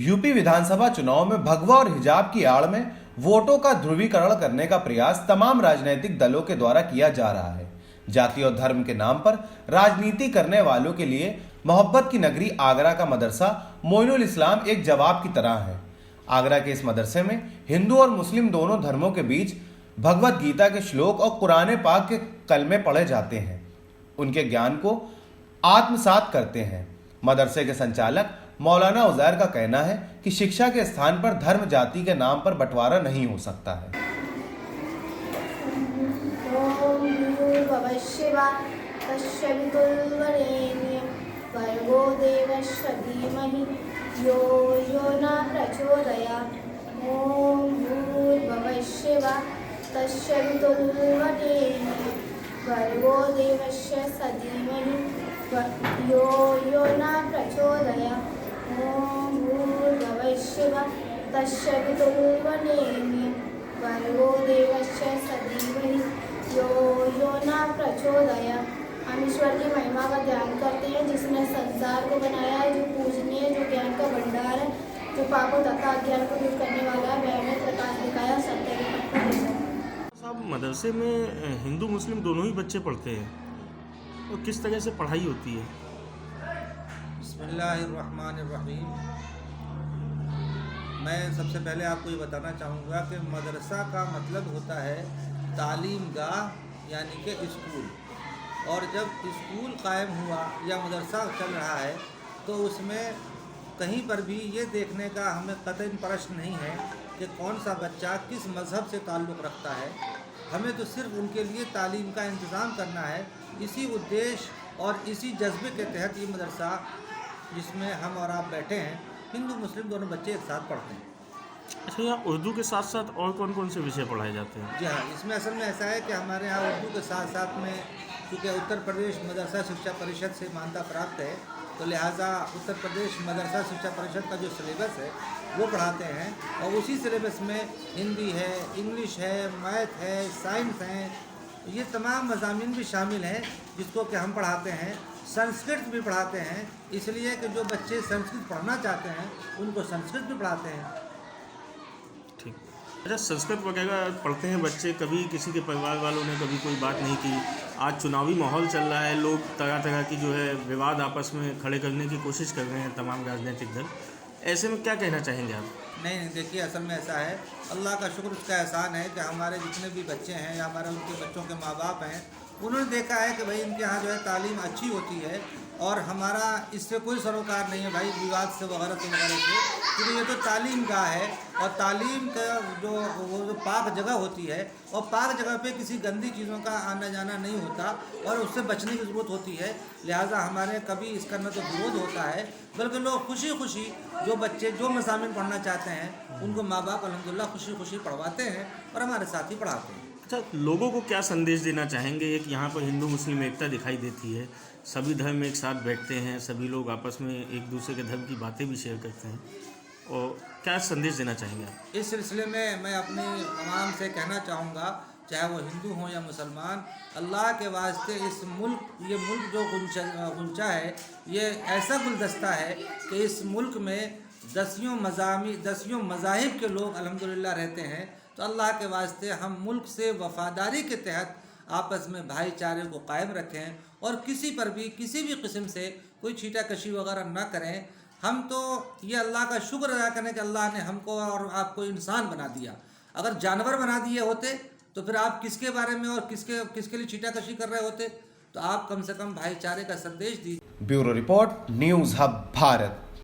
UP विधानसभा चुनाव में भगवा और हिजाब की आड़ में वोटों का ध्रुवीकरण करने का प्रयास तमाम राजनीतिक दलों के द्वारा किया जा रहा है। जाति और धर्म के नाम पर राजनीति करने वालों के लिए मोहब्बत की नगरी आगरा का मदरसा मोइनुल इस्लाम एक जवाब की तरह है। आगरा के इस मदरसे में हिंदू और मुस्लिम दोनों धर्मों के बीच भगवत गीता के श्लोक और कुरान पाक के कलमे पढ़े जाते हैं, उनके ज्ञान को आत्मसात करते हैं। मदरसे के संचालक मौलाना उजैर का कहना है कि शिक्षा के स्थान पर धर्म जाति के नाम पर बंटवारा नहीं हो सकता है। यो न प्रचोदयात् ॐ भूर्भुवः स्वः तस्य वितुर्वरेण्यं भर्गो देवस्य धीमहि यो न प्रचोदयात्। हम ईश्वर की महिमा का ध्यान करते हैं जिसने संसार को बनाया है, जो पूजनीय, जो ज्ञान का भंडार है, जो पापों तथा अज्ञान को दूर करने वाला है, वह हमें प्रकाश दिखाया सत्य के पथ पर ले जाए। साहब, मदरसे में हिंदू मुस्लिम दोनों ही बच्चे पढ़ते हैं और किस तरह से पढ़ाई होती है? बिस्मिल्लाहिर्रहमानिर्रहीम। मैं सबसे पहले आपको ये बताना चाहूँगा कि मदरसा का मतलब होता है तालीम गाह यानी कि स्कूल। और जब स्कूल कायम हुआ या मदरसा चल रहा है तो उसमें कहीं पर भी ये देखने का हमें कतई प्रश्न नहीं है कि कौन सा बच्चा किस मज़हब से ताल्लुक़ रखता है। हमें तो सिर्फ उनके लिए तालीम का इंतज़ाम करना है। इसी उद्देश्य और इसी जज्बे के तहत ये मदरसा जिसमें हम और आप बैठे हैं, हिंदू मुस्लिम दोनों बच्चे एक साथ पढ़ते हैं। अच्छा, यहाँ उर्दू के साथ साथ और कौन कौन से विषय पढ़ाए जाते हैं? जी हाँ, इसमें असल में ऐसा है कि हमारे यहाँ उर्दू के साथ साथ में क्योंकि उत्तर प्रदेश मदरसा शिक्षा परिषद से मान्यता प्राप्त है, तो लिहाजा उत्तर प्रदेश मदरसा शिक्षा परिषद का जो सिलेबस है वो पढ़ाते हैं। और उसी सिलेबस में हिंदी है, इंग्लिश है, मैथ है, साइंस हैं, ये तमाम मज़ामीन भी शामिल हैं जिसको कि हम पढ़ाते हैं। संस्कृत भी पढ़ाते हैं, इसलिए कि जो बच्चे संस्कृत पढ़ना चाहते हैं उनको संस्कृत भी पढ़ाते हैं। ठीक। अच्छा, संस्कृत वगैरह पढ़ते हैं बच्चे, कभी किसी के परिवार वालों ने कभी कोई बात नहीं की? आज चुनावी माहौल चल रहा है, लोग तरह तरह की जो है विवाद आपस में खड़े करने की कोशिश कर रहे हैं तमाम राजनीतिक दल, ऐसे में क्या कहना चाहेंगे आप? नहीं, देखिए असल में ऐसा है, अल्लाह का शुक्र, उसका एहसान है कि हमारे जितने भी बच्चे हैं या हमारे उनके बच्चों के माँ बाप हैं, उन्होंने देखा है कि भाई इनके यहाँ जो है तालीम अच्छी होती है और हमारा इससे कोई सरोकार नहीं है भाई विवाद से वगैरह से, क्योंकि ये तो तालीम गाह है और तालीम का जो पाक जगह होती है और पाक जगह पे किसी गंदी चीज़ों का आना जाना नहीं होता और उससे बचने की ज़रूरत होती है। लिहाजा हमारे कभी इसका न तो विरोध होता है, बल्कि लोग खुशी खुशी जो बच्चे जो मज़ामीन पढ़ना चाहते हैं उनको माँ बाप अल्हम्दुलिल्लाह खुशी खुशी पढ़वाते हैं और हमारे साथ ही पढ़ाते हैं। अच्छा, लोगों को क्या संदेश देना चाहेंगे? एक यहाँ पर हिंदू मुस्लिम एकता दिखाई देती है, सभी धर्म एक साथ बैठते हैं, सभी लोग आपस में एक दूसरे के धर्म की बातें भी शेयर करते हैं, और क्या संदेश देना चाहेंगे आप? इस सिलसिले में मैं अपनी आवाम से कहना चाहूँगा, चाहे वो हिंदू हों या मुसलमान, अल्लाह के वास्ते ये मुल्क जो गुंचा है, ये ऐसा गुलदस्ता है कि इस मुल्क में दसियों मज़ाहिब के लोग अल्हम्दुलिल्लाह रहते हैं। तो अल्लाह के वास्ते हम मुल्क से वफ़ादारी के तहत आपस में भाईचारे को कायम रखें और किसी पर भी किसी भी किस्म से कोई छीटाकशी वगैरह ना करें। हम तो ये अल्लाह का शुक्र अदा करें कि अल्लाह ने हमको और आपको इंसान बना दिया। अगर जानवर बना दिए होते तो फिर आप किसके बारे में और किसके लिए छीटाकशी कर रहे होते? तो आप कम से कम भाईचारे का संदेश दीजिए। Bureau report, news hub Bharat.